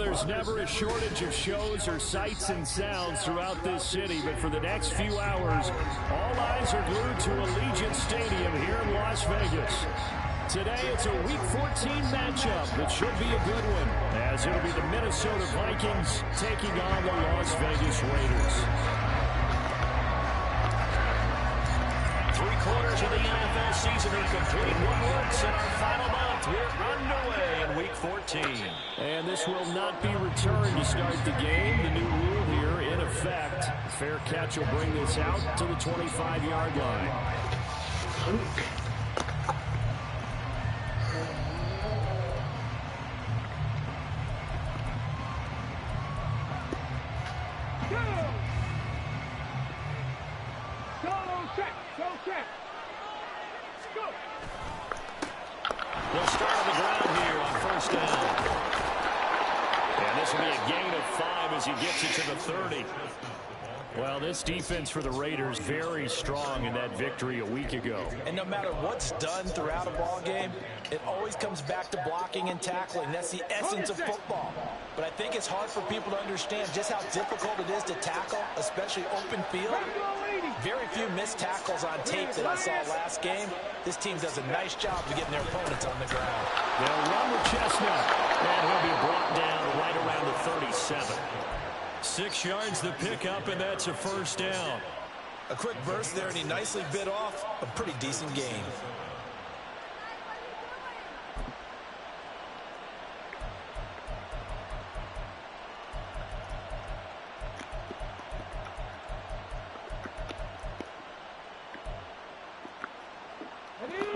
there's never a shortage of shows or sights and sounds throughout this city, but for the next few hours, all eyes are glued to Allegiant Stadium here in Las Vegas. Today, it's a Week 14 matchup that should be a good one, as it'll be the Minnesota Vikings taking on the Las Vegas Raiders. 3/4 of the NFL season are complete. 1 month in our final month. We're underway in Week 14. And this will not be returned to start the game. The new rule here in effect. Fair catch will bring this out to the 25-yard line. They'll start on the ground here on first down. And this will be a gain of 5 as he gets it to the 30. Well, this defense for the Raiders very strong in that victory a week ago. And no matter what's done throughout a ball game, it always comes back to blocking and tackling. That's the essence of football. But I think it's hard for people to understand just how difficult it is to tackle, especially open field. Very few missed tackles on tape that I saw last game. This team does a nice job of getting their opponents on the ground. They'll run with Chestnut, and he'll be brought down right around the 37. 6 yards the pickup, and that's a first down. A quick burst there, and he nicely bit off a pretty decent gain.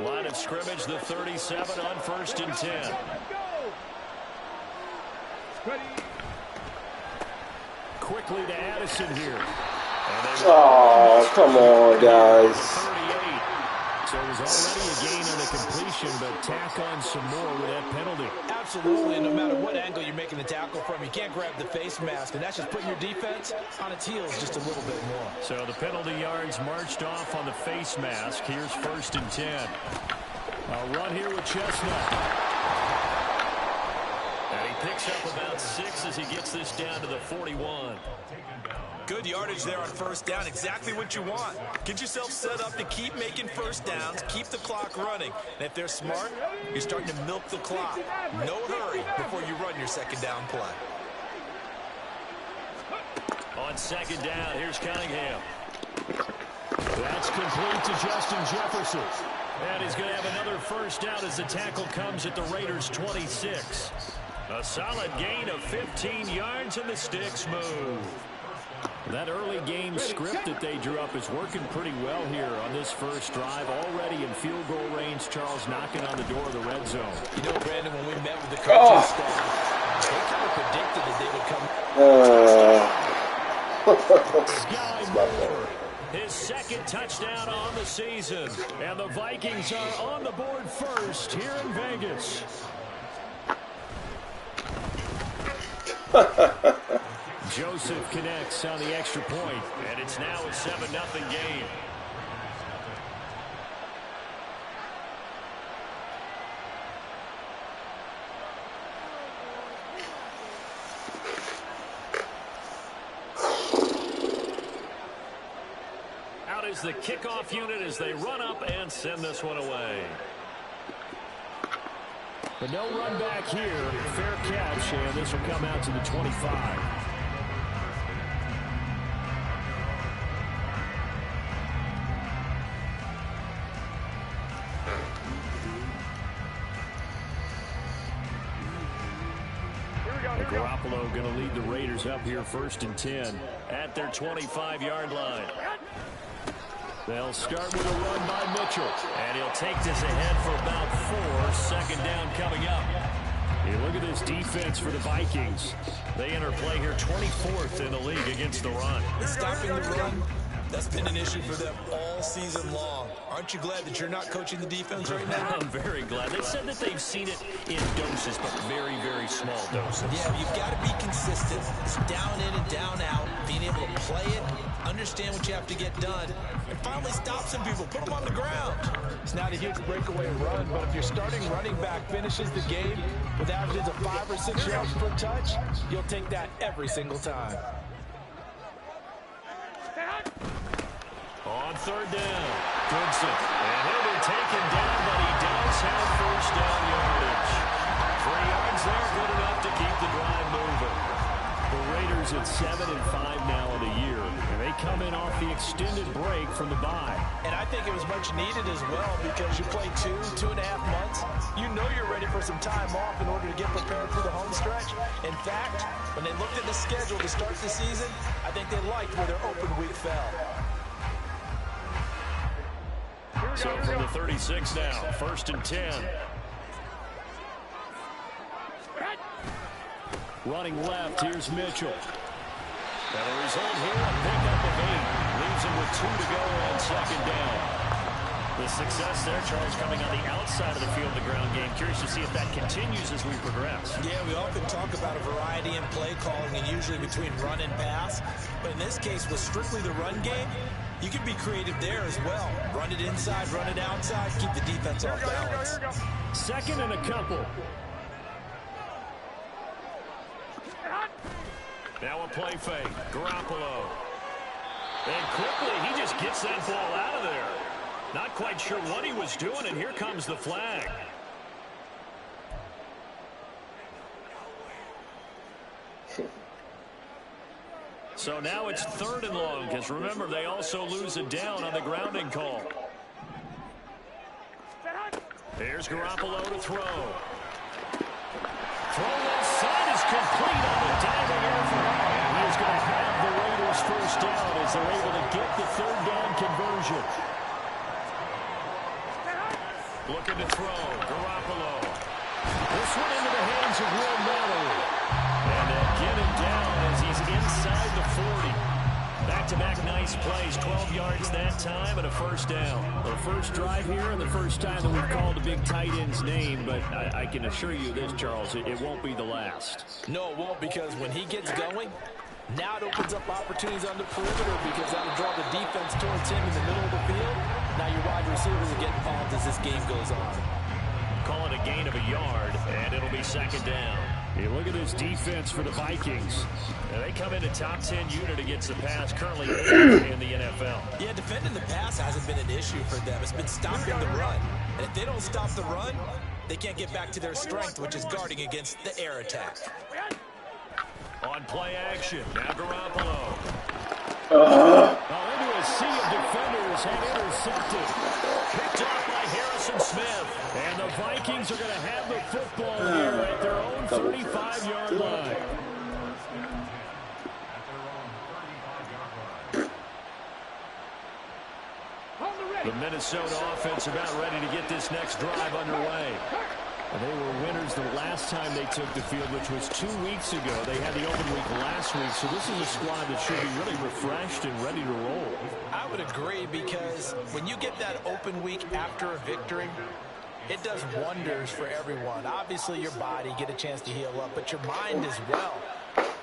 Line of scrimmage, the 37 on first and 10. Quickly to Addison here. Oh, come on, guys. 38. So it was already a gain on the completion, but tack on some more with that penalty. Absolutely, and no matter what angle you're making the tackle from, you can't grab the face mask, and that's just putting your defense on its heels just a little bit more. So the penalty yards marched off on the face mask. Here's first and 10. A run here with Chestnut. And he picks up about 6 as he gets this down to the 41. Good yardage there on first down. Exactly what you want. Get yourself set up to keep making first downs, keep the clock running. And if they're smart, you're starting to milk the clock. No hurry before you run your second down play. On second down, here's Cunningham. That's complete to Justin Jefferson. And he's going to have another first down as the tackle comes at the Raiders' 26. A solid gain of 15 yards, and the sticks move. That early game script that they drew up is working pretty well here on this first drive. Already in field goal range, Charles knocking on the door of the red zone. You know, Brandon, when we met with the coaching staff, they kind of predicted that they would come. Sky Moore, his second touchdown on the season. And the Vikings are on the board first here in Vegas. Joseph connects on the extra point, and it's now a 7-0 game. Out is the kickoff unit as they run up and send this one away. But no run back here. Fair catch, and this will come out to the 25. Garoppolo going to lead the Raiders up here first and 10 at their 25-yard line. They'll start with a run by Mitchell. And he'll take this ahead for about 4. Second down coming up. You look at this defense for the Vikings. They enter play here 24th in the league against the run. Stopping the run, that's been an issue for them all season long. Aren't you glad that you're not coaching the defense right now? I'm very glad. They said that they've seen it in doses, but very, very small doses. Yeah, you've got to be consistent. It's down in and down out. Being able to play it, understand what you have to get done and finally stop some people, put them on the ground. It's not a huge breakaway run, but if your starting running back finishes the game with averages of 5 or 6 yards per touch, you'll take that every single time. On third down, Goodson. And he'll be taken down, but he does have first down yardage. 3 yards there, good enough to keep the drive moving. The Raiders at 7-5 now in the year, and they come in off the extended break from the bye. And I think it was much needed as well because you play 2.5 months. You know you're ready for some time off in order to get prepared for the home stretch. In fact, when they looked at the schedule to start the season, I think they liked where their open week fell. So from the 36 now, 1st and 10. Running left, here's Mitchell. And the result here, a pickup of 8. Leaves him with 2 to go on 2nd down. The success there, Charles, coming on the outside of the field of the ground game. Curious to see if that continues as we progress. Yeah, we often talk about a variety in play calling and usually between run and pass. But in this case, with strictly the run game, you can be creative there as well. Run it inside, run it outside, keep the defense off balance. 2nd and a couple. Now a play fake. Garoppolo. And quickly, he just gets that ball out of there. Not quite sure what he was doing, and here comes the flag. So now it's 3rd and long, because remember, they also lose it down on the grounding call. Here's Garoppolo to throw. Throw left side is complete on the diving effort. And he is going to have the Raiders first down as they're able to get the 3rd down conversion. Looking to throw. Garoppolo. This one into the hands of Will Mallory. And they'll get him down as he's inside the 40. Back-to-back nice plays, 12 yards that time and a first down. The first drive here and the first time that we've called a big tight end's name, but I can assure you this, Charles, it won't be the last. No, it won't, because when he gets going, now it opens up opportunities on the perimeter because that'll draw the defense towards him in the middle of the field. Now your wide receivers are getting involved as this game goes on. Call it a gain of a yard, and it'll be 2nd down. Hey, look at this defense for the Vikings. Now they come in a top 10 unit against the pass, currently 8th in the NFL. Yeah, defending the pass hasn't been an issue for them. It's been stopping the run. And if they don't stop the run, they can't get back to their strength, which is guarding against the air attack. On play action, now Garoppolo. Into a sea of defenders and intercepted. Picked off by Harrison Smith. And the Vikings are going to have the football here at their own 35-yard line. The Minnesota offense about ready to get this next drive underway. They were winners the last time they took the field, which was 2 weeks ago. They had the open week last week, so this is a squad that should be really refreshed and ready to roll. I would agree, because when you get that open week after a victory, it does wonders for everyone. Obviously, your body, get a chance to heal up, but your mind as well.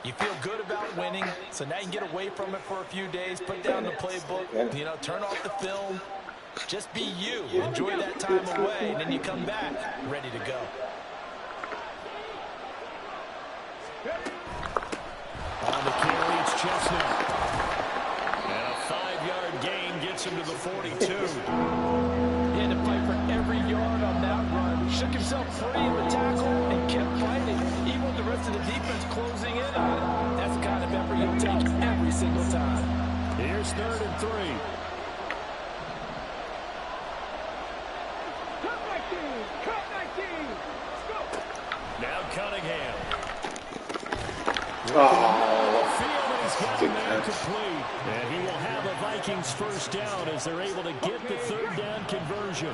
You feel good about winning, so now you can get away from it for a few days, put down the playbook, turn off the film. Just be you. Enjoy that time away, and then you come back ready to go. On the carry, it's Chestnut. And a 5-yard gain gets him to the 42. He had to fight for every yard on that run. Shook himself free in the tackle and kept fighting, even with the rest of the defense closing in on it. That's the kind of effort you'll take every single time. Here's 3rd and 3. Now Cunningham. Complete. And he will have a Vikings first down as they're able to get the 3rd down conversion.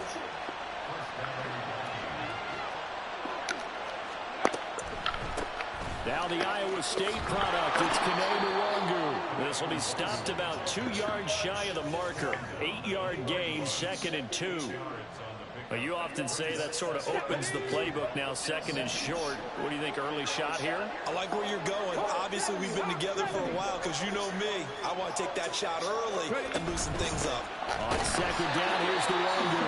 Now the Iowa State product, it's Kene Nwangwu. This will be stopped about 2 yards shy of the marker. 8-yard gain, 2nd and 2. Well, you often say that sort of opens the playbook now, second and short. What do you think, early shot here? I like where you're going. Obviously, we've been together for a while because you know me. I want to take that shot early and loosen things up. On second down, here's the Wangu.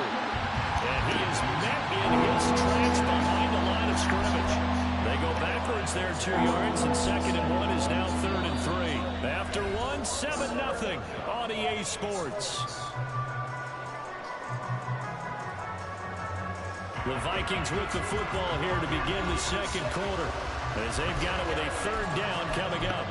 And he is met in his tracks behind the line of scrimmage. They go backwards there 2 yards, and second and 1 is now 3rd and 3. After one, 7-0 on EA Sports. The Vikings with the football here to begin the second quarter, as they've got it with a 3rd down coming up.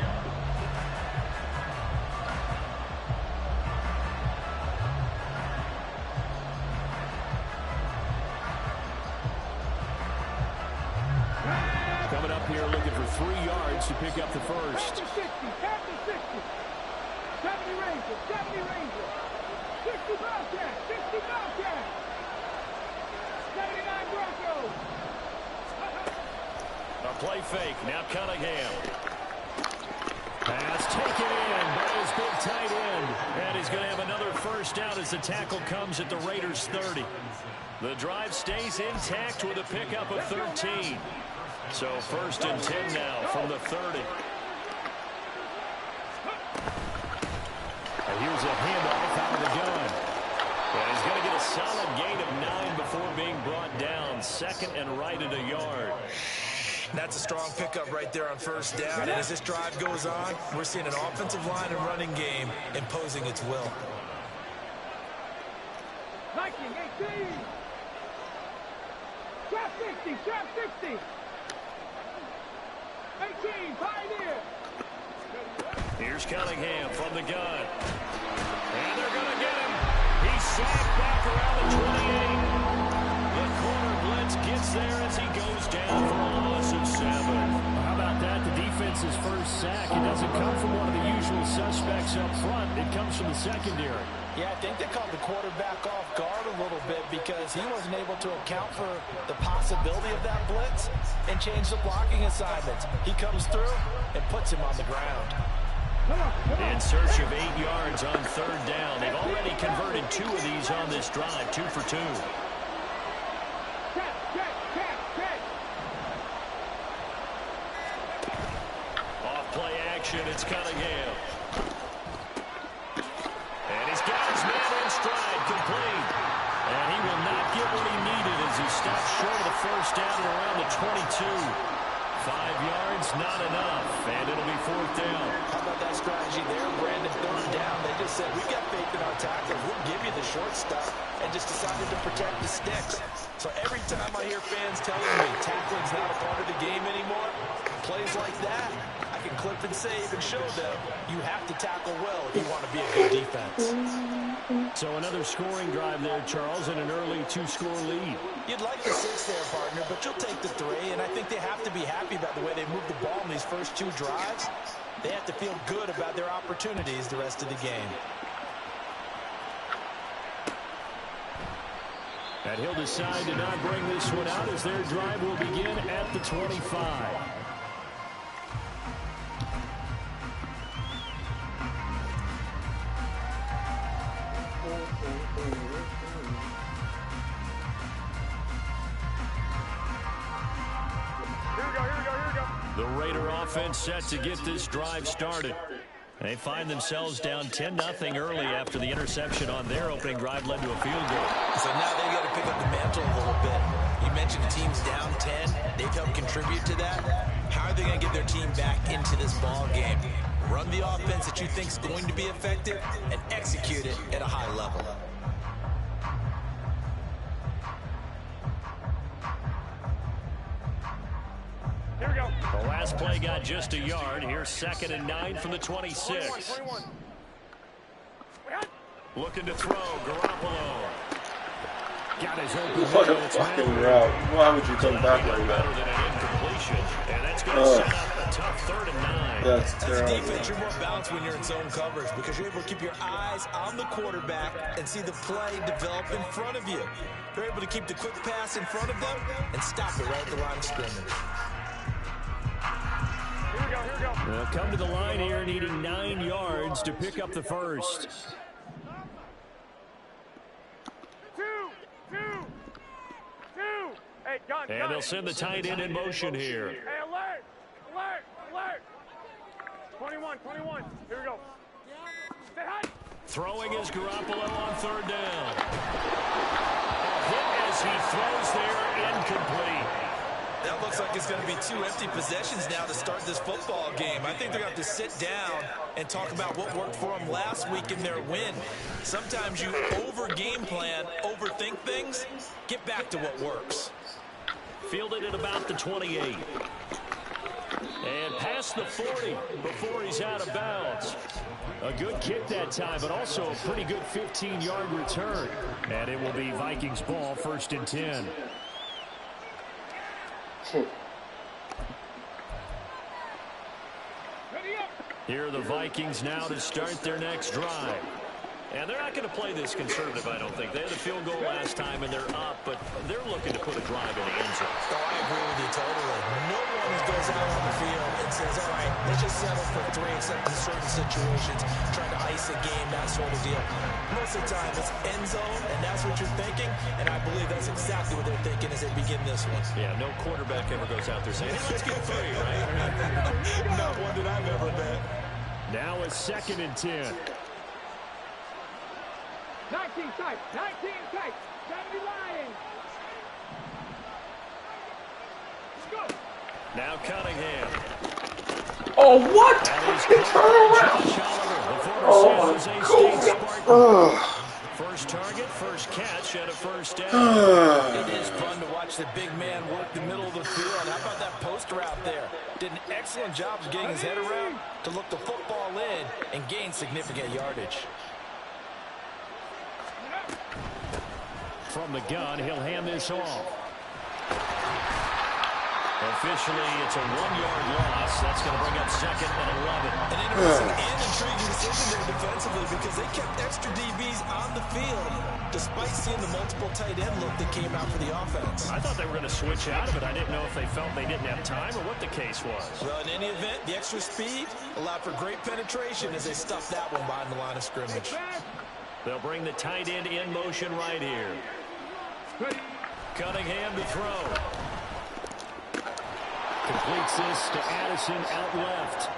Coming up here looking for 3 yards to pick up the first. 60, 70 Rangers, 60 Bobcats, 60 Bobcats. 79 Broncos. A play fake. Now Cunningham. Pass taken in by his big tight end. And he's going to have another first down as the tackle comes at the Raiders' 30. The drive stays intact with a pickup of 13. So 1st and 10 now from the 30. And here's a handoff out of the gun. And he's going to get a solid gain of 9 before being brought down. 2nd and right at a yard. That's a strong pickup right there on 1st down. And as this drive goes on, we're seeing an offensive line and running game imposing its will. Viking 18. Trap 60, trap 60. 18, Pioneer. Here's Cunningham from the gun. And they're going to get him. He's sacked back around the 28. The corner blitz gets there as he goes down for a loss of 7. How about that? The defense's first sack. It doesn't come from one of the usual suspects up front. It comes from the secondary. Yeah, I think they caught the quarterback off guard a little bit because he wasn't able to account for the possibility of that blitz and change the blocking assignments. He comes through and puts him on the ground. In search of 8 yards on 3rd down. They've already converted 2 of these on this drive, 2 for 2. Off play action, it's Cunningham. And he's got his man in stride, complete. And he will not get what he needed as he stops short of the first down at around the 22. 5 yards, not enough, and it'll be 4th down. How about that strategy there, Brandon? 3rd down, they just said, we got faith in our tacklers. We'll give you the short stuff, and just decided to protect the sticks. So every time I hear fans telling me tackling's not a part of the game anymore, plays like that, I can clip and save and show them you have to tackle well if you want to be a good defense. So another scoring drive there, Charles, and an early 2-score lead. You'd like the 6 there, partner, but you'll take the 3, and I think they have to be happy about the way they moved the ball in these first 2 drives. They have to feel good about their opportunities the rest of the game. And he'll decide to not bring this one out as their drive will begin at the 25. The Raider offense set to get this drive started. They find themselves down 10-0 early after the interception on their opening drive led to a field goal. So now they've got to pick up the mantle a little bit. You mentioned the team's down 10. They've helped contribute to that. How are they going to get their team back into this ball game? Run the offense that you think is going to be effective and execute it at a high level. Here we go. The last play got just a yard. Here's 2nd and 9 from the 26. 21. Looking to throw, Garoppolo. Got his open. What a fucking route. Why would you come back like Better that? than an incompletion. And that's going to set up a tough 3rd and 9. That's As a terrible. defense, you're more balanced when you're in zone coverage because you're able to keep your eyes on the quarterback and see the play develop in front of you. You're able to keep the quick pass in front of them and stop it right at the line of scrimmage. Here we go. They'll come to the line here needing 9 yards to pick up the first. 2. And they'll send the tight end in motion here. Hey, alert! Alert! Alert! 21. Here we go. Stay high. Throwing is Garoppolo on third down. Hit as he throws there, incomplete. That looks like it's going to be 2 empty possessions now to start this football game. I think they're going to have to sit down and talk about what worked for them last week in their win. Sometimes you over-game plan, overthink things. Get back to what works. Fielded at about the 28. And past the 40 before he's out of bounds. A good kick that time, but also a pretty good 15-yard return. And it will be Vikings ball, 1st and 10. Here are the Vikings now to start their next drive. And they're not going to play this conservative, I don't think. They had a field goal last time, and they're up, but they're looking to put a drive in the end zone. Oh, I agree with you totally. No one goes out on the field and says, all right, let's just settle for 3 except in certain situations, trying to ice a game, that sort of deal. Most of the time, it's end zone, and that's what you're thinking, and I believe that's exactly what they're thinking as they begin this one. Yeah, no quarterback ever goes out there saying, hey, let's get 3, right? Not one that I've ever met. Now it's 2nd and 10. 19 tight. 70 Lions. Let's go. Now Cunningham. Oh, what? Fucking turnaround! Oh, my God. First target, first catch, and a first down. It is fun to watch the big man work the middle of the field. How about that post route there? Did an excellent job of getting his head around to look the football in and gain significant yardage. From the gun, he'll hand this off. Officially, it's a 1-yard loss. That's going to bring up 2nd and 11. An interesting and intriguing decision there defensively because they kept extra DBs on the field despite seeing the multiple tight end look that came out for the offense. I thought they were going to switch out of it. I didn't know if they felt they didn't have time or what the case was. Well, in any event, the extra speed allowed for great penetration as they stuffed that one behind the line of scrimmage. They'll bring the tight end in motion right here. Cunningham to throw. Completes this to Addison out left.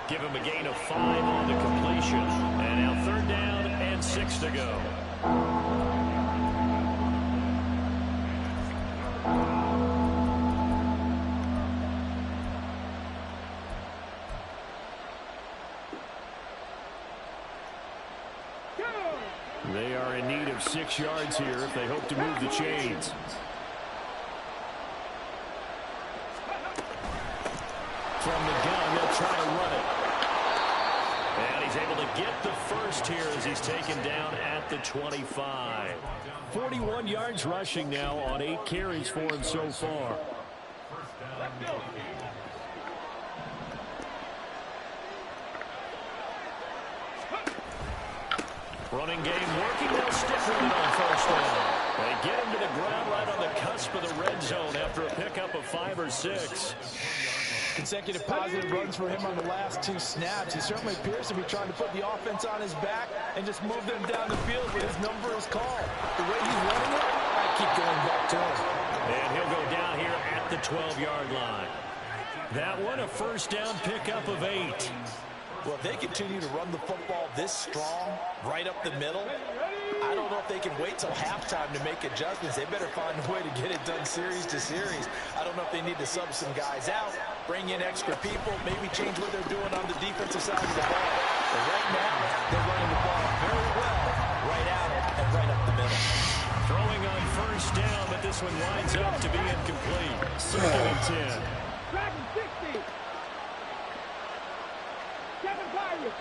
Give him a gain of 5 on the completion. And now 3rd down and 6 to go. They are in need of 6 yards here if they hope to move the chains. From the gun, they'll try to run it. And he's able to get the first here as he's taken down at the 25. 41 yards rushing now on 8 carries for him so far. Running game working. They'll stick with it on 1st down. They get him to the ground right on the cusp of the red zone after a pickup of 5 or 6. Consecutive positive runs for him on the last 2 snaps. He certainly appears to be trying to put the offense on his back and just move them down the field when his number is called. The way he's running it, I keep going back to him. And he'll go down here at the 12-yard line. That one, a 1st down pickup of 8. Well, if they continue to run the football this strong, right up the middle, I don't know if they can wait till halftime to make adjustments. They better find a way to get it done series to series. I don't know if they need to sub some guys out, bring in extra people, maybe change what they're doing on the defensive side of the ball. But right now, they're running the ball very well, right at it and right up the middle. Throwing on 1st down, but this one winds up to be incomplete. 2nd and 10. Dragon 60. 7 Pirates.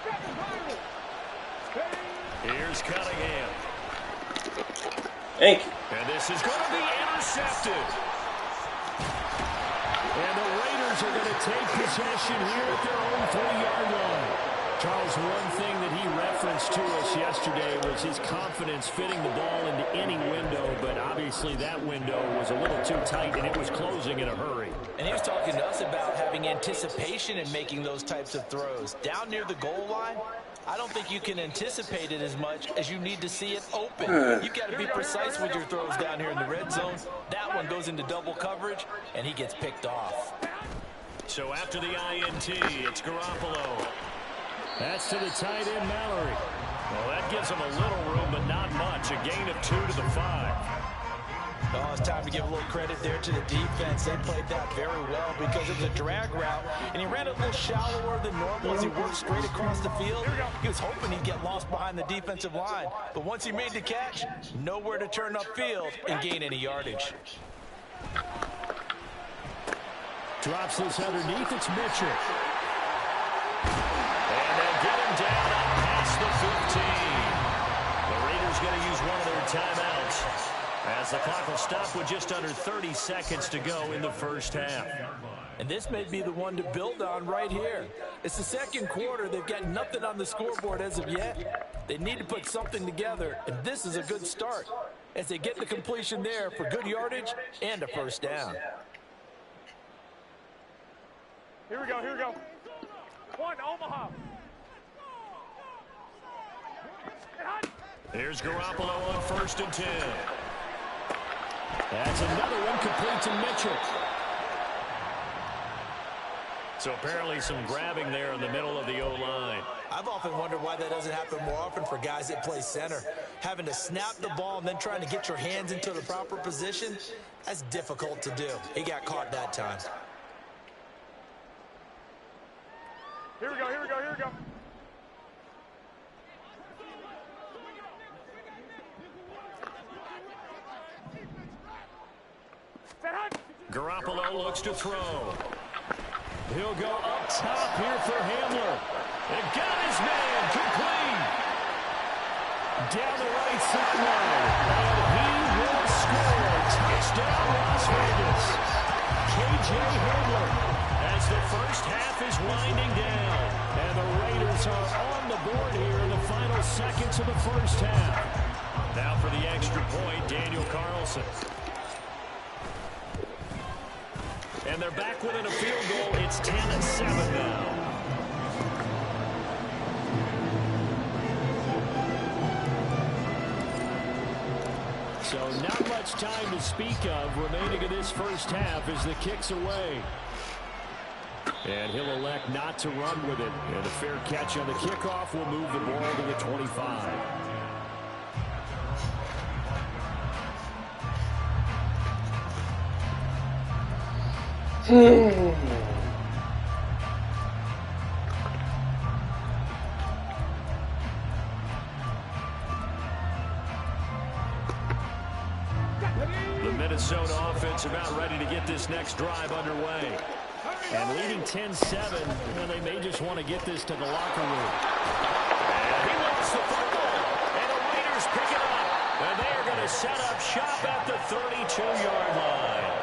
Here's Cunningham. Thank you. And this is going to be intercepted. And the Raiders are going to take possession here at their own 3-yard line. Charles, one thing that he referenced to us yesterday was his confidence fitting the ball into any window, but obviously that window was a little too tight and it was closing in a hurry. And he was talking to us about having anticipation in making those types of throws. Down near the goal line, I don't think you can anticipate it as much as you need to see it open. You've got to be precise with your throws down here in the red zone. That one goes into double coverage, and he gets picked off. So after the INT, it's Garoppolo. That's to the tight end, Mallory. Well, that gives him a little room, but not much. A gain of 2 to the 5. Oh, it's time to give a little credit there to the defense. They played that very well because it was a drag route, and he ran a little shallower than normal as he worked straight across the field. He was hoping he'd get lost behind the defensive line, but once he made the catch, nowhere to turn upfield and gain any yardage. Drops this underneath. It's Mitchell. And they'll get him down up past the 15. The Raiders going to use one of their timeouts as the clock will stop with just under 30 seconds to go in the first half. And this may be the one to build on right here. It's the second quarter. They've got nothing on the scoreboard as of yet. They need to put something together, and this is a good start as they get the completion there for good yardage and a first down. Here we go, here we go. One, Omaha. Here's Garoppolo on 1st and 10. That's another one complete to Mitchell. So apparently some grabbing there in the middle of the O-line. I've often wondered why that doesn't happen more often for guys that play center. Having to snap the ball and then trying to get your hands into the proper position, that's difficult to do. He got caught that time. Here we go, here we go, here we go. Garoppolo looks to throw. He'll go up top here for Hamler. And got his man complete. Down the right sideline. And he will score. Touchdown, Las Vegas. K.J. Hamler as the first half is winding down. And the Raiders are on the board here in the final seconds of the first half. Now for the extra point, Daniel Carlson. And they're back within a field goal. It's 10-7 now. So not much time to speak of remaining in this first half as the kick's away. And he'll elect not to run with it. And a fair catch on the kickoff will move the ball to the 25. And the Minnesota offense about ready to get this next drive underway. And leading 10-7, and they may just want to get this to the locker room. And he lost the football, and the Raiders pick it up. And they are going to set up shop at the 32-yard line.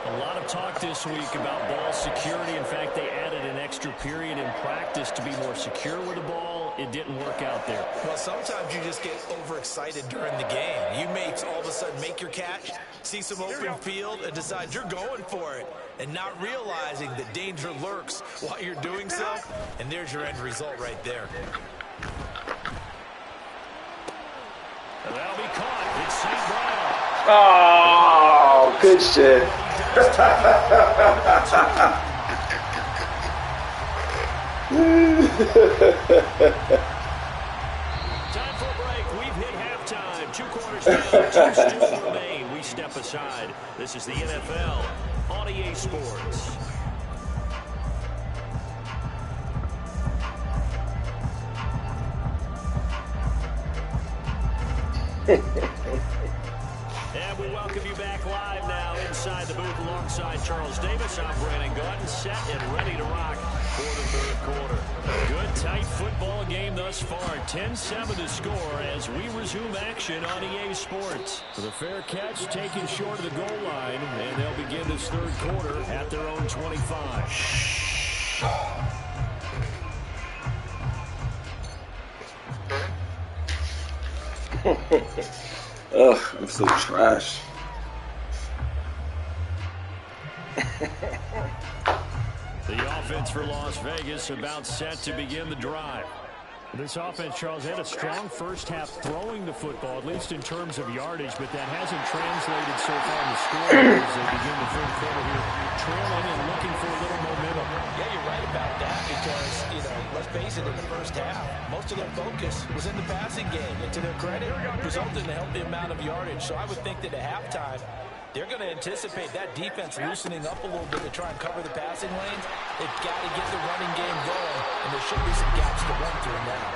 A lot of talk this week about ball security. In fact, they added an extra period in practice to be more secure with the ball. It didn't work out there. Well, sometimes you just get overexcited during the game. You may all of a sudden make your catch, see some open field, and decide you're going for it, and not realizing that danger lurks while you're doing so. And there's your end result right there. And that'll be caught. It's St. Brown. oh, good shit. Time for a break. We've hit halftime. 2 quarters down. 2 still remain. We step aside. This is the NFL on EA Sports. And we welcome you back live now inside the booth alongside Charles Davis. I'm Brandon Gaudin, set and ready to rock for the third quarter. A good, tight football game thus far. 10-7 to score as we resume action on EA Sports. The fair catch taken short of the goal line, and they'll begin this third quarter at their own 25. Ugh, I'm so trash. The offense for Las Vegas about set to begin the drive. This offense, Charles, had a strong first half throwing the football, at least in terms of yardage, but that hasn't translated so far in the score as they begin the third quarter here, trailing and looking for a little momentum. Yeah, you're right about that because, let's face it, in the first half, most of their focus was in the passing game. And to their credit, resulted in a healthy amount of yardage. So I would think that at halftime, they're going to anticipate that defense loosening up a little bit to try and cover the passing lanes. They've got to get the running game going, and there should be some gaps to run through now.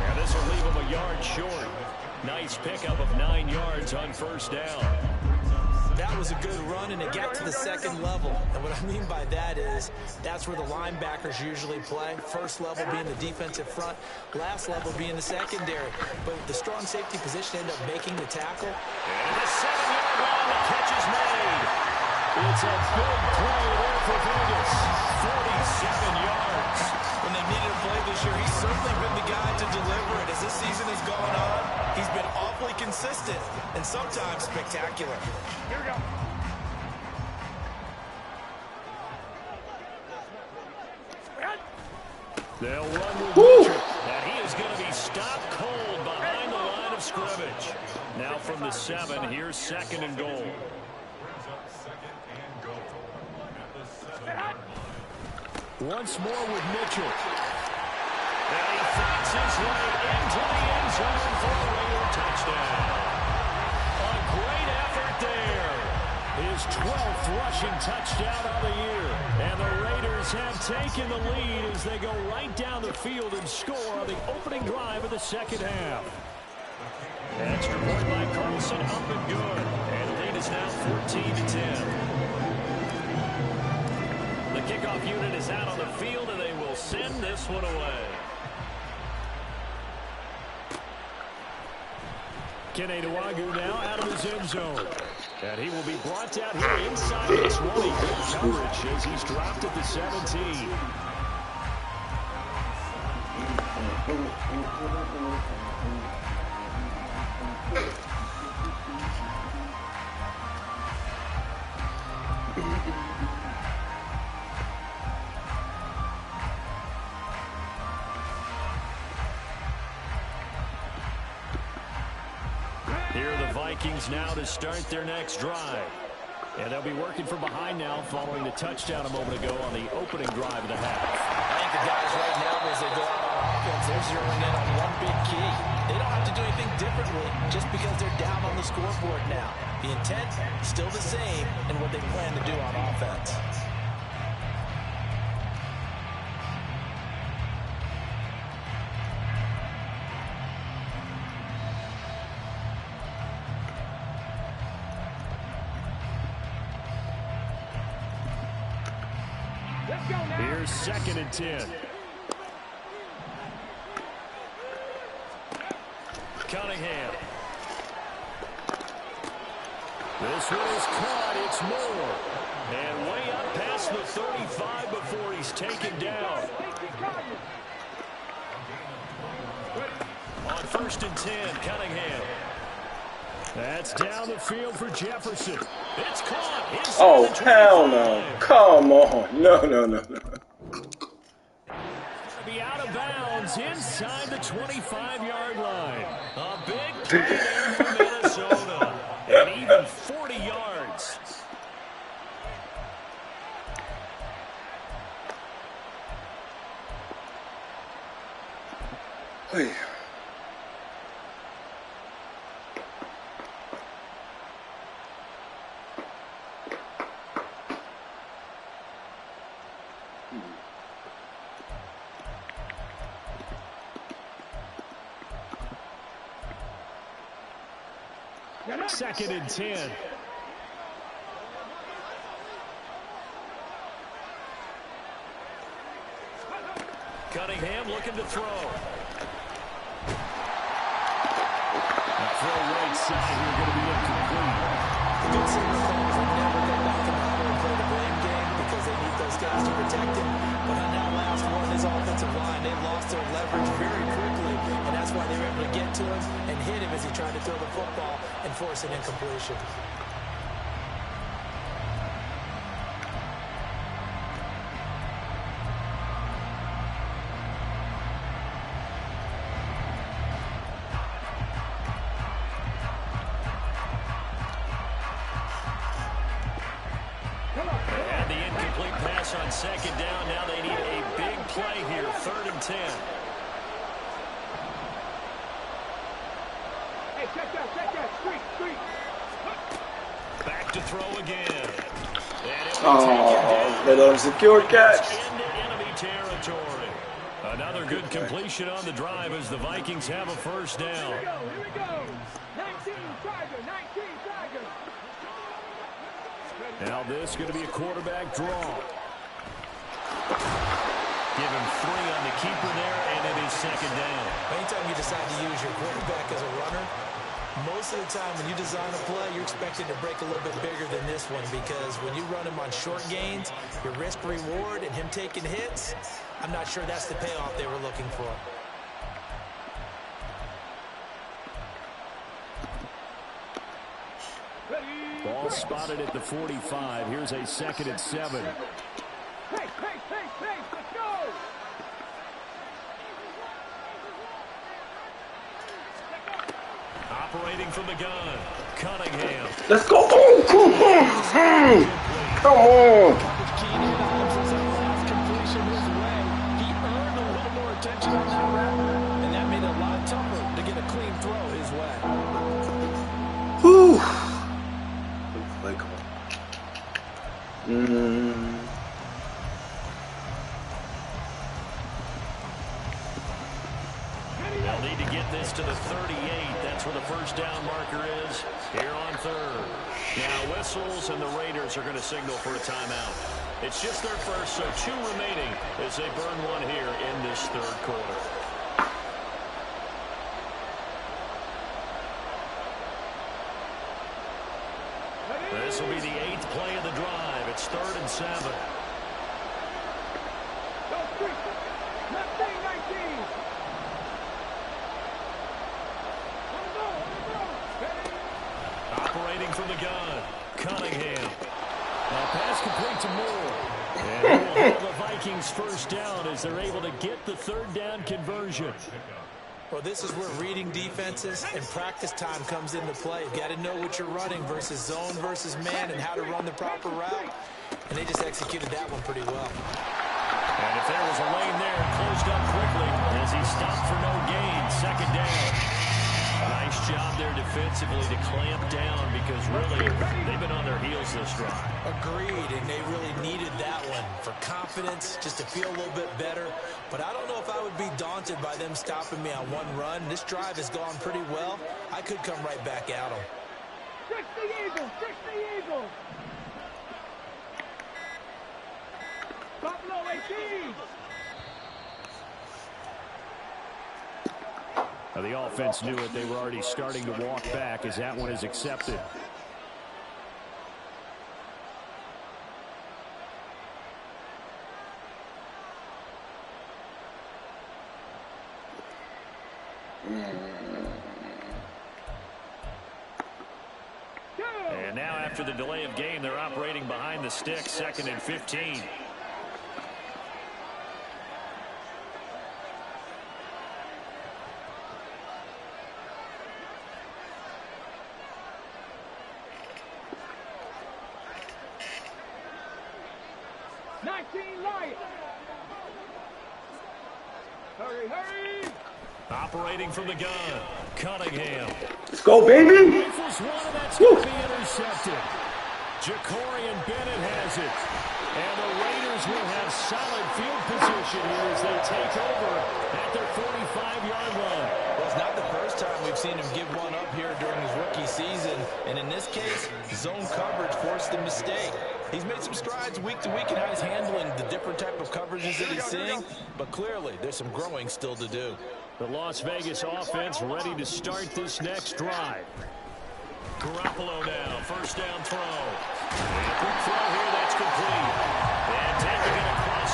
Yeah, this will leave them a yard short. Nice pickup of 9 yards on first down. That was a good run, and it got to the second level. And what I mean by that is that's where the linebackers usually play. First level being the defensive front, last level being the secondary. But the strong safety position ended up making the tackle. And the 7-yard line, the catch is made. It's a big play there for Vegas. 47 yards. When they needed a play this year, he's certainly been the guy to deliver it. As this season has gone on, he's been awfully consistent and sometimes spectacular. Here we go. They'll run with Mitchell. And he is going to be stopped cold behind the line of scrimmage. Now from the 7, here's 2nd and goal. Once more with Mitchell. And he fights his way into the end zone for a Raider touchdown. A great effort there. His 12th rushing touchdown of the year. And the Raiders have taken the lead as they go right down the field and score on the opening drive of the second half. Extra point by Carlson, up and good. And the lead is now 14-10. The kickoff unit is out on the field, and they will send this one away. Kene Nwangwu now out of his end zone. And he will be brought down here inside the 20. Good coverage as he's dropped at the 17. Here are the Vikings now to start their next drive. And they'll be working from behind now following the touchdown a moment ago on the opening drive of the half. I think the guys right now, as they go out on offense, they're zeroing in on one big key. They don't have to do anything differently just because they're down on the scoreboard now. The intent still the same in what they plan to do on offense. Here's 2nd and 10. Cunningham. This one is caught. It's Moore. And way up past the 35 before he's taken down. On 1st and 10, Cunningham. That's down the field for Jefferson. It's caught. Oh, hell no. Come on. No. Be out of bounds inside the 25-yard line. A big play there for Minnesota. And even 40 yards. Wait. Second and 10. Cunningham looking to throw. The throw right side here going to be incomplete. The good thing is they never go back and play the blame game because they need the those guys to protect him. But on that last one, his offensive line, they lost their leverage very quickly, and that's why they were able to get to him and hit him as he tried to throw the football and force an incompletion. And the incomplete pass on second down. Now they need a big play here, 3rd and 10. Hey, check that, street. Back to throw again. And it will Oh, little insecure catch. into enemy territory. Another good completion on the drive as the Vikings have a first down. Here we go. 19 Tiger. Now this is going to be a quarterback draw. Give him 3 on the keeper there, and it is second down. Anytime you decide to use your quarterback as a runner, most of the time when you design a play, you're expected to break a little bit bigger than this one, because when you run him on short gains, your risk-reward and him taking hits, I'm not sure that's the payoff they were looking for. Ball spotted at the 45. Here's a 2nd and 7. Pace, let's go. Operating from the gun, Cunningham. Let's go. Oh, come on. Come on. He earned a little more attention on that route, and that made it a lot tougher to get a clean throw his way. Whew. They'll need to get this to the 38. That's where the first down marker is here on 3rd. Now whistles, and the Raiders are going to signal for a timeout. It's just their first, so 2 remaining as they burn one here in this 3rd quarter. This will be the 8th play of the drive. It's 3rd and 7. Operating from the gun, Cunningham. Now pass complete to Moore. And he will have the Vikings first down as they're able to get the 3rd down conversion. Well, this is where reading defenses and practice time comes into play. You've got to know what you're running versus zone versus man and how to run the proper route. And they just executed that one pretty well. And if there was a lane there, it closed up quickly as he stopped for no gain. 2nd down. Nice job there defensively to clamp down, because really they've been on their heels this drive. Agreed, and they really needed that one for confidence, just to feel a little bit better. But I don't know if I would be daunted by them stopping me on one run. This drive has gone pretty well. I could come right back at them. 60 Eagles. Buffalo 18. Now the offense knew it. They were already starting to walk back as that one is accepted. And now after the delay of game, they're operating behind the sticks, 2nd and 15. Hurry. Operating from the gun, Cunningham. Let's go, baby. Rifles one, and that's going to be intercepted. Jacorian Bennett has it. And the Raiders will have solid field position here as they take over at their 45-yard line. Well, it's not the first time we've seen him give one up here during his rookie season. And in this case, zone coverage forced the mistake. He's made some strides week to week in how he's handling the different type of coverages that he's seeing. But clearly, there's some growing still to do. The Las Vegas offense ready to start this next drive. Garoppolo now, first down throw. And a quick throw here, that's complete. And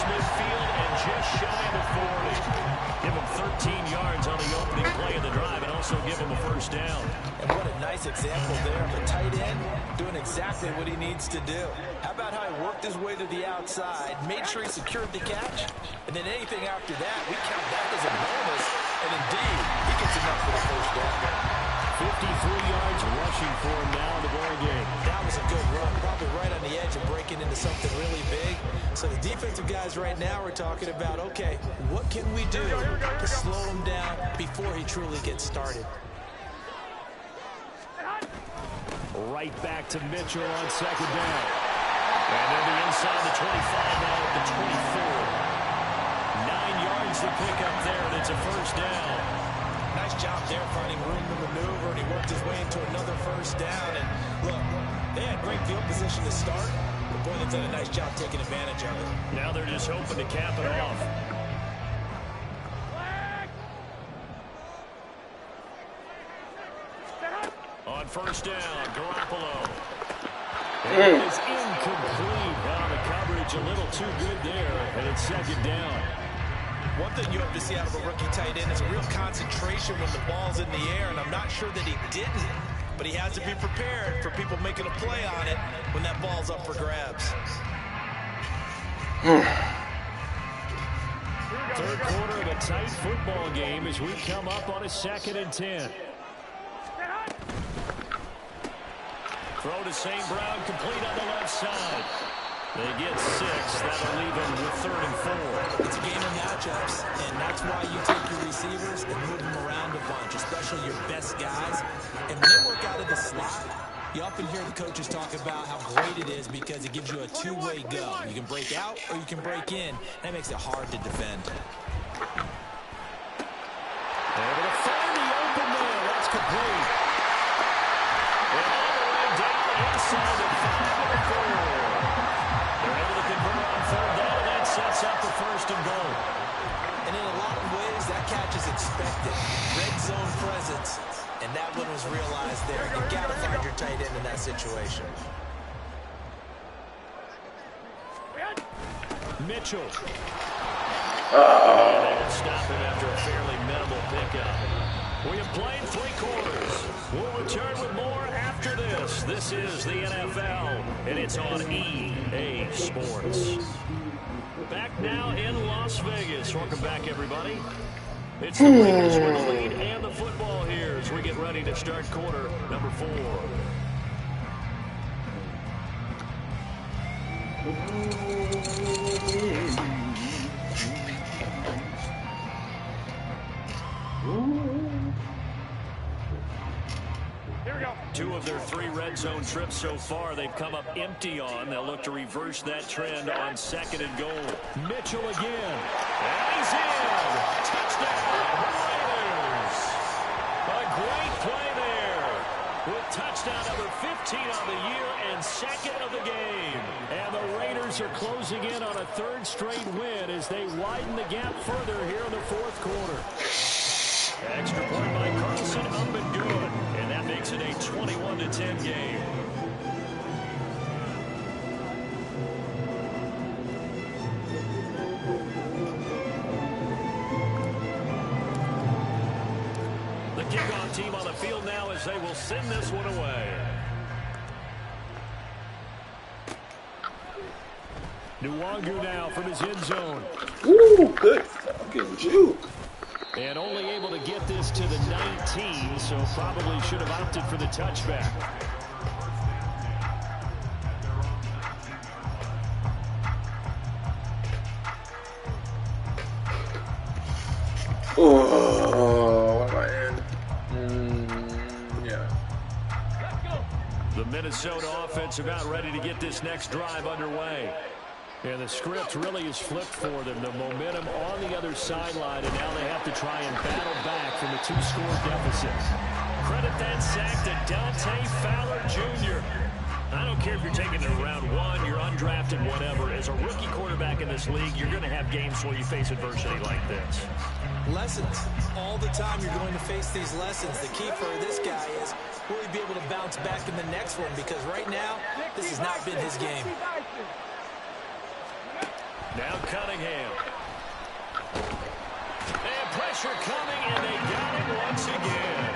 midfield and just shy of the 40. Give him 13 yards on the opening play of the drive and also give him a first down. And what a nice example there of a tight end doing exactly what he needs to do. How about how he worked his way to the outside, made sure he secured the catch, and then anything after that, we count that as a bonus. And indeed, he gets enough for the first down. 53 yards rushing for him now in the ball game. That was a good run, probably right on the edge of breaking into something really big. So the defensive guys right now are talking about, okay, what can we do to slow him down before he truly gets started? Right back to Mitchell on second down. And they'll be inside the 25 now at the 24. 9 yards to pick up there, and it's a first down. Nice job there finding room to maneuver, and he worked his way into another first down. And look, they had great field position to start, but boy, they've done a nice job taking advantage of it. Now they're just hoping to cap it off. On first down, Garoppolo. And it is incomplete. Now the coverage a little too good there, and it's second down. One thing you have to see out of a rookie tight end is a real concentration when the ball's in the air, and I'm not sure that he didn't, but he has to be prepared for people making a play on it when that ball's up for grabs. Third quarter of a tight football game as we come up on a 2nd and 10. Throw to St. Brown, complete on the left side. They get 6. That'll leave them with 3rd and 4. It's a game of matchups, and that's why you take your receivers and move them around a bunch, especially your best guys. And when they work out of the slot, you often hear the coaches talk about how great it is because it gives you a two-way go. You can break out or you can break in. That makes it hard to defend. Able to find the open man. That's complete. And all the way down inside the 5-4. They're able to convert on 3rd down. That sets up the 1st and goal. And in a lot of ways, that catch is expected. Red zone presence, and that one was realized there. You've got to find your tight end in that situation. Mitchell. And they will stop him after a fairly minimal pickup. We have played 3 quarters. We'll return with more after this. This is the NFL, and it's on EA Sports. Back now in Las Vegas. Welcome back, everybody. It's the Raiders with the lead and the football here as we get ready to start quarter number 4. Here we go. 2 of their 3 red zone trips so far they've come up empty on. They'll look to reverse that trend on 2nd and goal. Mitchell again. And he's in. Touchdown, Raiders. A great play there. With touchdown number 15 on the year and 2nd of the game. And the Raiders are closing in on a 3rd straight win as they widen the gap further here in the 4th quarter. Extra point by Carlson, up and good. And that makes it a 21-10 game. The kickoff team on the field now as they will send this one away. Nwangu now from his end zone. Ooh, good fucking juke. And only able to get this to the 19, so probably should have opted for the touchback. Oh, what am I in? Yeah. The Minnesota offense about ready to get this next drive underway. And the script really is flipped for them. The momentum on the other sideline, and now they have to try and battle back from a 2-score deficit. Credit that sack to Dante Fowler Jr. I don't care if you're taking it in round 1, you're undrafted, whatever. As a rookie quarterback in this league, you're going to have games where you face adversity like this. Lessons. All the time you're going to face these lessons. The key for this guy is, will he be able to bounce back in the next one? Because right now, this has not been his game. Now Cunningham. And pressure coming, and they got him once again.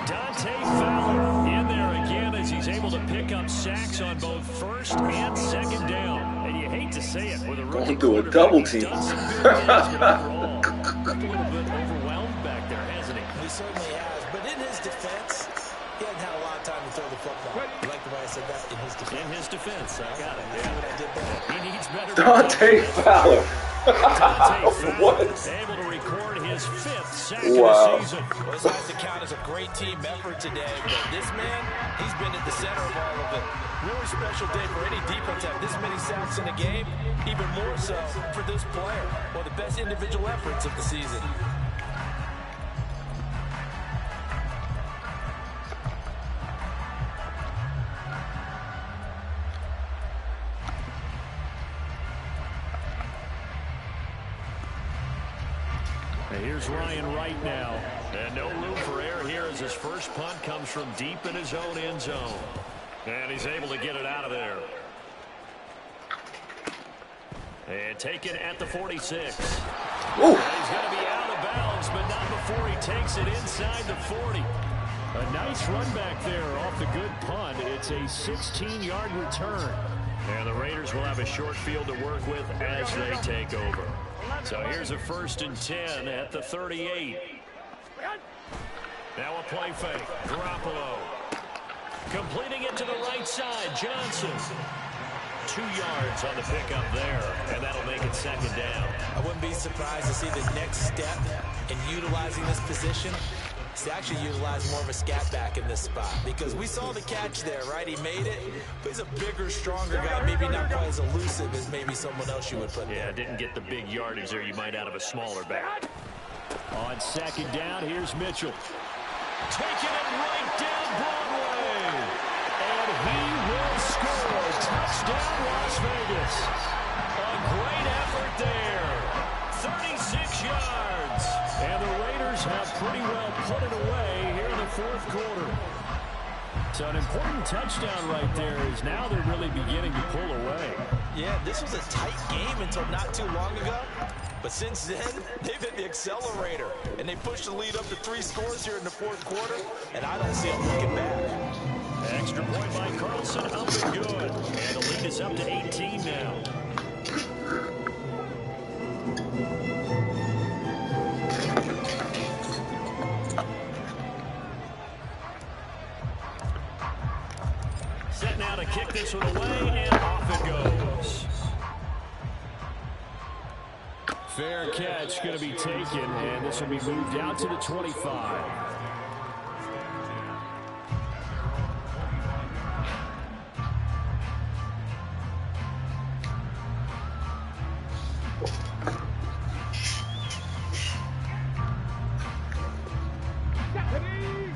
Dante Fowler in there again as he's able to pick up sacks on both first and second down. And you hate to say it with a rookie going through a double team. He's done some good things, but overall, a little bit overwhelmed back there, hasn't he? He certainly has, but in his defense, he hasn't had a lot of time to throw the football. You like the way I said that? In his defense. In his defense, I got it. Yeah. What I did there. He needs better. Dante Fowler. Dante Fowler What? able to record his 5th sack Wow. of the season. Well, this has to count as a great team effort today, but this man, he's been at the center of all of it. Really special day for any defense to have this many sacks in a game, even more so for this player. One of the best individual efforts of the season. Here's Ryan Wright now. And no room for error here as his first punt comes from deep in his own end zone. And he's able to get it out of there. And taken at the 46. Ooh. And he's going to be out of bounds, but not before he takes it inside the 40. A nice run back there off the good punt. It's a 16-yard return. And the Raiders will have a short field to work with as they take over. So here's a 1st and 10 at the 38. Now a play fake. Garoppolo. Completing it to the right side. Johnson. 2 yards on the pickup there. And that'll make it 2nd down. I wouldn't be surprised to see the next step in utilizing this position is to actually utilize more of a scat back in this spot. Because we saw the catch there, right? He made it, but he's a bigger, stronger guy. Maybe not quite as elusive as maybe someone else you would put there. Yeah, didn't get the big yardage there you might out of a smaller back. On 2nd down, here's Mitchell. Taking it right down Broadway. And he will score. Touchdown, Las Vegas. A great effort there. 36 yards. And the Raiders have pretty well put it away here in the 4th quarter. So an important touchdown right there is now they're really beginning to pull away. Yeah, this was a tight game until not too long ago. But since then, they've hit the accelerator. And they pushed the lead up to 3 scores here in the 4th quarter. And I don't see them looking back. Extra point by Carlson, up and good. And the lead is up to 18 now. Set now to kick this one away, and off it goes. Fair catch going to be taken, and this will be moved out to the 25.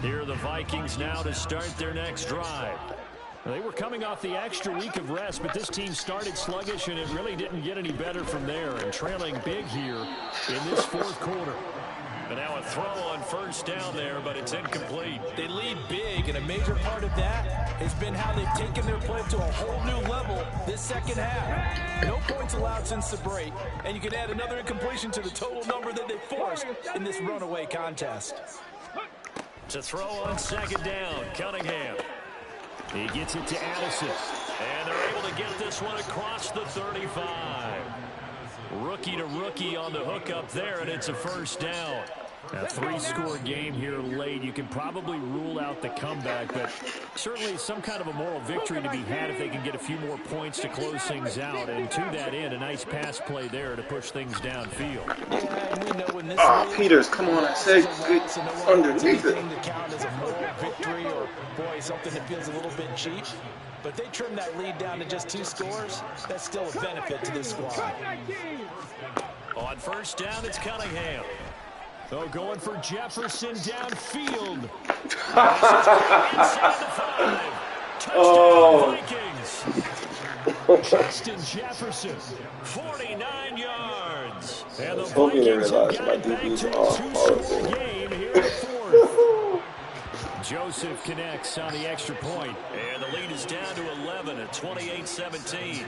Here are the Vikings now to start their next drive. They were coming off the extra week of rest, but this team started sluggish, and it really didn't get any better from there. And trailing big here in this 4th quarter. And now a throw on 1st down there, but it's incomplete. They lead big, and a major part of that has been how they've taken their play to a whole new level this 2nd half. No points allowed since the break, and you can add another incompletion to the total number that they forced in this runaway contest. To throw on 2nd down, Cunningham. He gets it to Addison. And they're able to get this one across the 35. Rookie to rookie on the hook up there, and it's a 1st down. A 3-score game here late. You can probably rule out the comeback, but certainly some kind of a moral victory to be had if they can get a few more points to close things out. And to that end, a nice pass play there to push things downfield. Oh, Peters, come on, I said get underneath it. To count as a moral victory or, boy, something that feels a little bit cheap. But if they trim that lead down to just 2 scores, that's still a benefit to this squad. On 1st down, it's Cunningham. Oh, going for Jefferson downfield. Inside the 5. Touchdown Vikings. Justin Jefferson, 49 yards. And the Vikings have got it back to a 2-score game here in the 4th. Joseph connects on the extra point. And the lead is down to 11 at 28-17.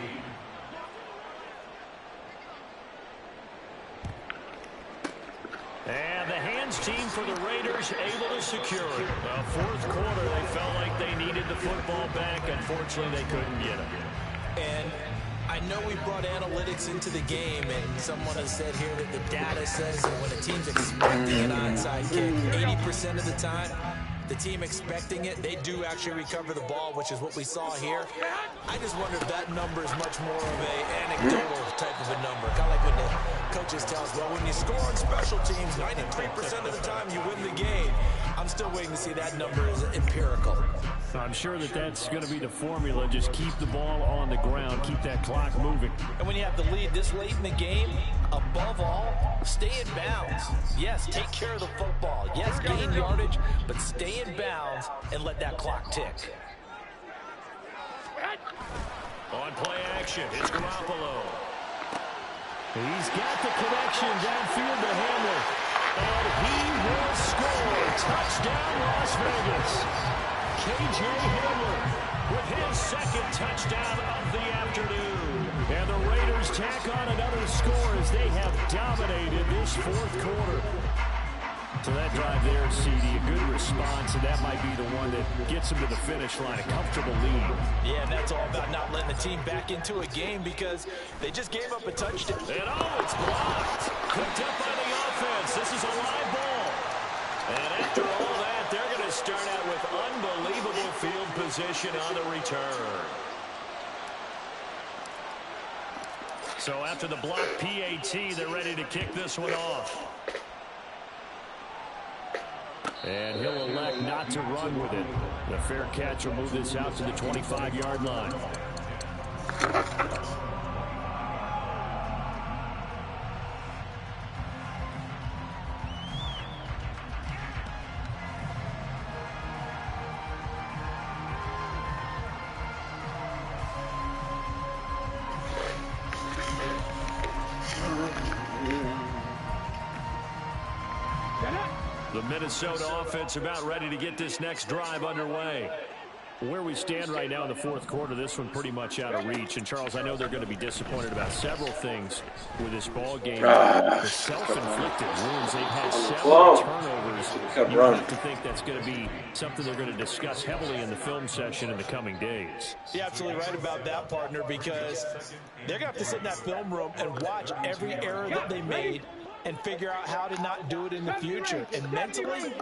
team for the Raiders able to secure it. Fourth quarter, they felt like they needed the football back. Unfortunately, they couldn't get it. And I know we brought analytics into the game, and someone has said here that the data says that when a team's expecting an onside kick, 80% of the time, the team expecting it, they do actually recover the ball, which is what we saw here. I just wonder if that number is much more of an anecdotal type of a number. Kind of like when the coaches tell us, well, when you score on special teams, 93% of the time you win the game. I'm still waiting to see that number is empirical. I'm sure that that's going to be the formula. Just keep the ball on the ground, keep that clock moving. And when you have the lead this late in the game, above all, stay in bounds. Yes, take care of the football. Yes, gain yardage, but stay in bounds and let that clock tick. On play action, it's Garoppolo. He's got the connection downfield to Hamler. And he will score. Touchdown, Las Vegas. K.J. Hamler with his second touchdown of the afternoon. And the Raiders tack on another score as they have dominated this fourth quarter. So that drive there, CD, a good response, and that might be the one that gets them to the finish line, a comfortable lead. Yeah, and that's all about not letting the team back into a game because they just gave up a touchdown. And it's blocked. Picked up by the offense. This is a live ball. And after all that, they're going to start out with unbelievable field position on the return. So after the block PAT, they're ready to kick this one off. And he'll elect not to run with it. The fair catch will move this out to the 25-yard line. The Minnesota offense about ready to get this next drive underway. Where we stand right now in the fourth quarter, this one pretty much out of reach. And, Charles, I know they're going to be disappointed about several things with this ball game. The self-inflicted wounds. They've had several turnovers. You have to think that's going to be something they're going to discuss heavily in the film session in the coming days. You're absolutely right about that, partner, because they're going to have to sit in that film room and watch every error that they made and figure out how to not do it in the future. And mentally,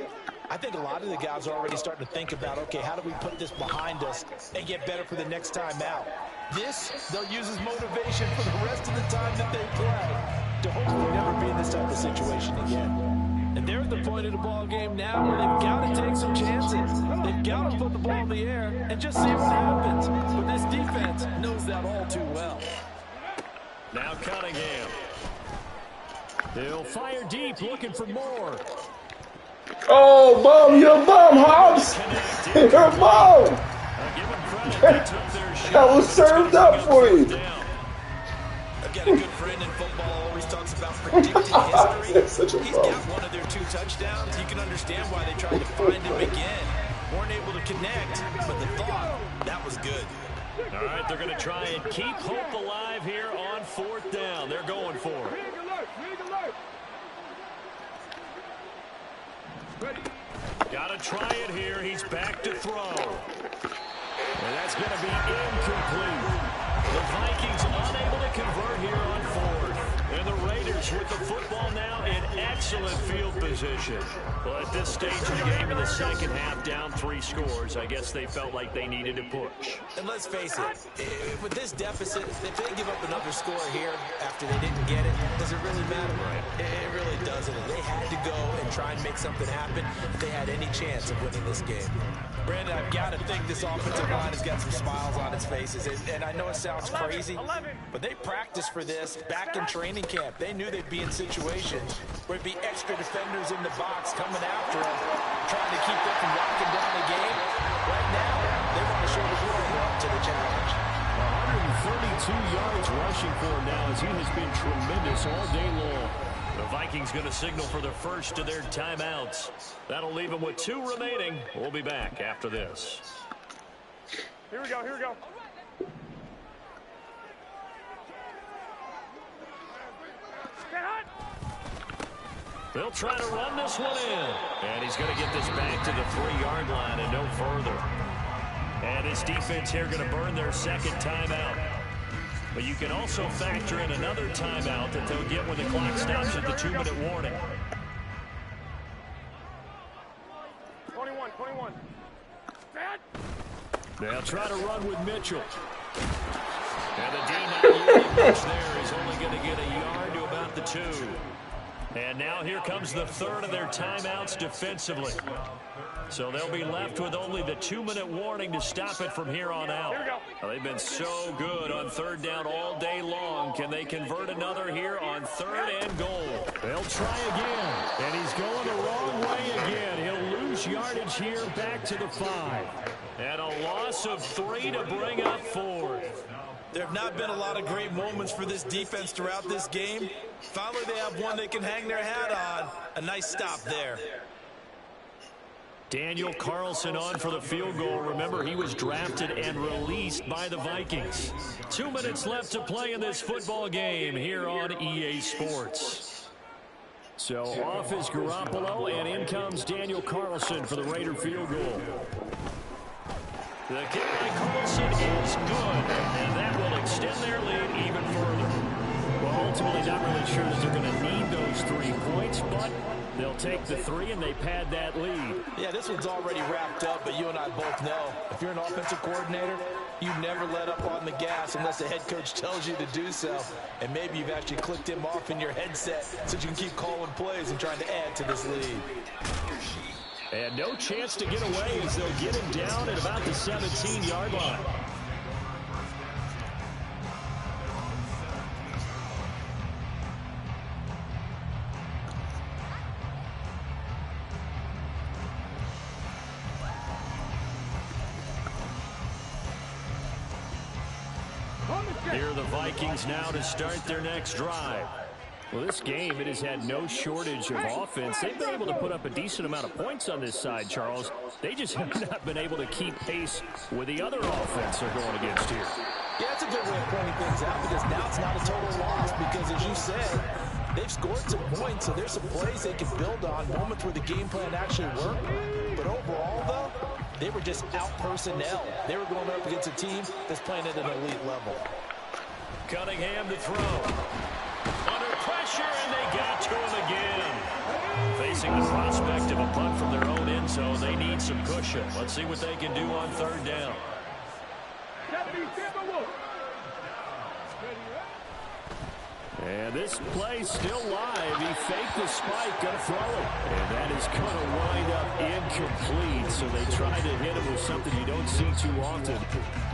I think a lot of the guys are already starting to think about, okay, how do we put this behind us and get better for the next time out? This, they'll use as motivation for the rest of the time that they play to hopefully never be in this type of situation again. And they're at the point of the ball game now where they've got to take some chances. They've got to put the ball in the air and just see what happens. But this defense knows that all too well. Now Cunningham. They'll fire deep, looking for more. Oh, bum, you're a bum, Hobbs. You're a bum. That was served up for you. I've got a good friend in football, always talks about predicting history. He's got one of their 2 touchdowns. You can understand why they tried to find him again. Weren't able to connect, but the thought, that was good. All right, they're going to try and keep hope alive here on 4th down. They're going for it. Got to try it here. He's back to throw. And that's going to be incomplete. The Vikings unable to convert here on 4th. And the Raiders with the football now in excellent field position. Well, at this stage of the game in the second half, down 3 scores, I guess they felt like they needed to push. And let's face it, with this deficit, if they give up another score here after they didn't get it, does it really matter? Right. It really doesn't. They had to go and try and make something happen if they had any chance of winning this game. Brandon, I've got to think this offensive line has got some smiles on its faces. And I know it sounds crazy, but they practiced for this back in training camp. They knew they'd be in situations where it'd be extra defenders in the box coming after them, trying to keep them from locking down the game. Right now, they want to show the world they're up to the challenge. 132 yards rushing for him now as he has been tremendous all day long. The Vikings going to signal for the first of their timeouts. That'll leave them with 2 remaining. We'll be back after this. Here we go, here we go. Get hot. They'll try to run this one in. And he's going to get this back to the 3-yard line and no further. And this defense here going to burn their second timeout. But you can also factor in another timeout that they'll get when the clock stops at the 2-minute warning. 21. They'll try to run with Mitchell. And the D not using much there. He's only going to get a yard to about the 2. And now here comes the third of their timeouts defensively. So they'll be left with only the 2-minute warning to stop it from here on out. Well, they've been so good on third down all day long. Can they convert another here on 3rd and goal? They'll try again. And he's going the wrong way again. He'll lose yardage here back to the 5. And a loss of 3 to bring up 4th. There have not been a lot of great moments for this defense throughout this game. Finally, they have one they can hang their hat on. A nice stop there. Daniel Carlson on for the field goal. Remember, he was drafted and released by the Vikings. 2 minutes left to play in this football game here on EA Sports. So off is Garoppolo, and in comes Daniel Carlson for the Raider field goal. The kick by Carlson is good, and that will extend their lead even further. Well, ultimately, not really sure that they're going to need those 3 points, but they'll take the 3 and they pad that lead. Yeah, this one's already wrapped up, but you and I both know if you're an offensive coordinator, you never let up on the gas unless the head coach tells you to do so. And maybe you've actually clicked him off in your headset so you can keep calling plays and trying to add to this lead. And no chance to get away as they'll get him down at about the 17-yard line. Here are the Vikings now to start their next drive. Well, this game, it has had no shortage of offense. They've been able to put up a decent amount of points on this side, Charles. They just have not been able to keep pace with the other offense they're going against here. Yeah, that's a good way of pointing things out because now it's not a total loss because, as you said, they've scored some points, so there's some plays they can build on, moments where the game plan actually worked. But overall, though, they were just out-personnel. They were going up against a team that's playing at an elite level. Cunningham to throw. Under pressure, and they got to him again. Facing the prospect of a punt from their own end zone, they need some cushion. Let's see what they can do on 3rd down. And this play still live. He faked the spike, going to throw it. And that is going to wind up incomplete. So they try to hit him with something you don't see too often,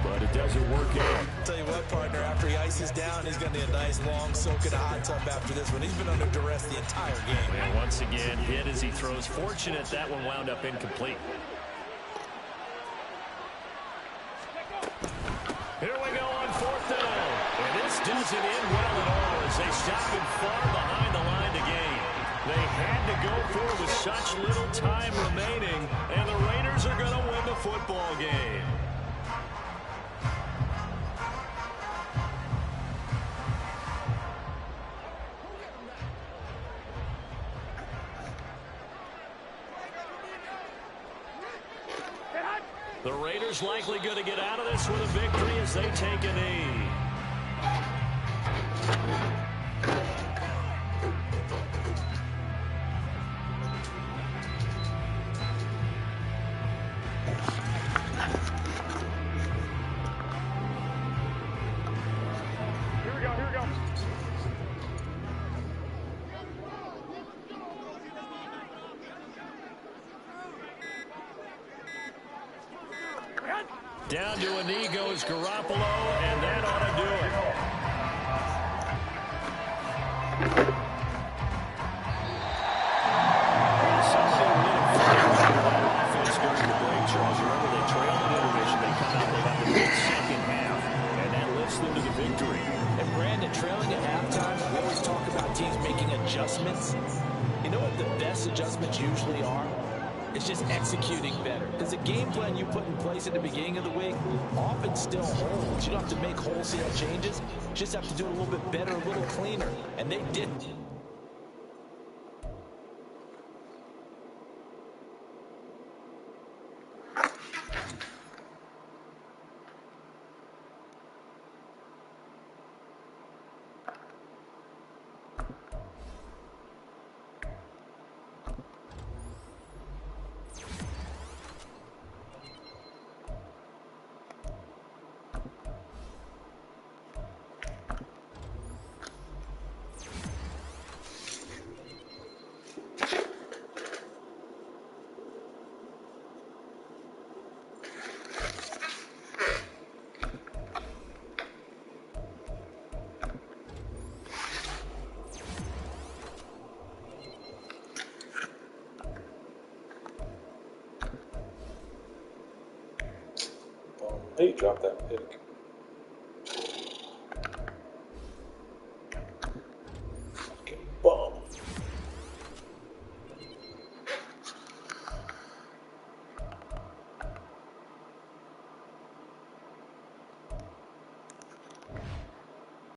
but it doesn't work out. I'll tell you what, partner, after he ices down, he's going to need a nice long soak in a hot tub after this one. He's been under duress the entire game. And once again, hit as he throws. Fortunate that one wound up incomplete. Here we go on 4th down. And this doesn't end well at all as they stop him far behind the line to gain. They had to go for it with such little time remaining, and the Raiders are going to win the football game. The Raiders likely going to get out of this with a victory as they take a knee. Here we go. Down to a knee goes Garoppolo, and that ought to do it. Somebody really figured out that offense during the break, Charles. Remember, they trailed in intermission. They come out, they got the mid-second half, and that lifts them to the victory. And Brandon, trailing at halftime, we always talk about teams making adjustments. You know what the best adjustments usually are? It's just executing better. Because the game plan you put in place at the beginning of the week often still holds. You don't have to make wholesale changes. You just have to do it a little bit better, a little cleaner. And they didn't. He dropped that pick.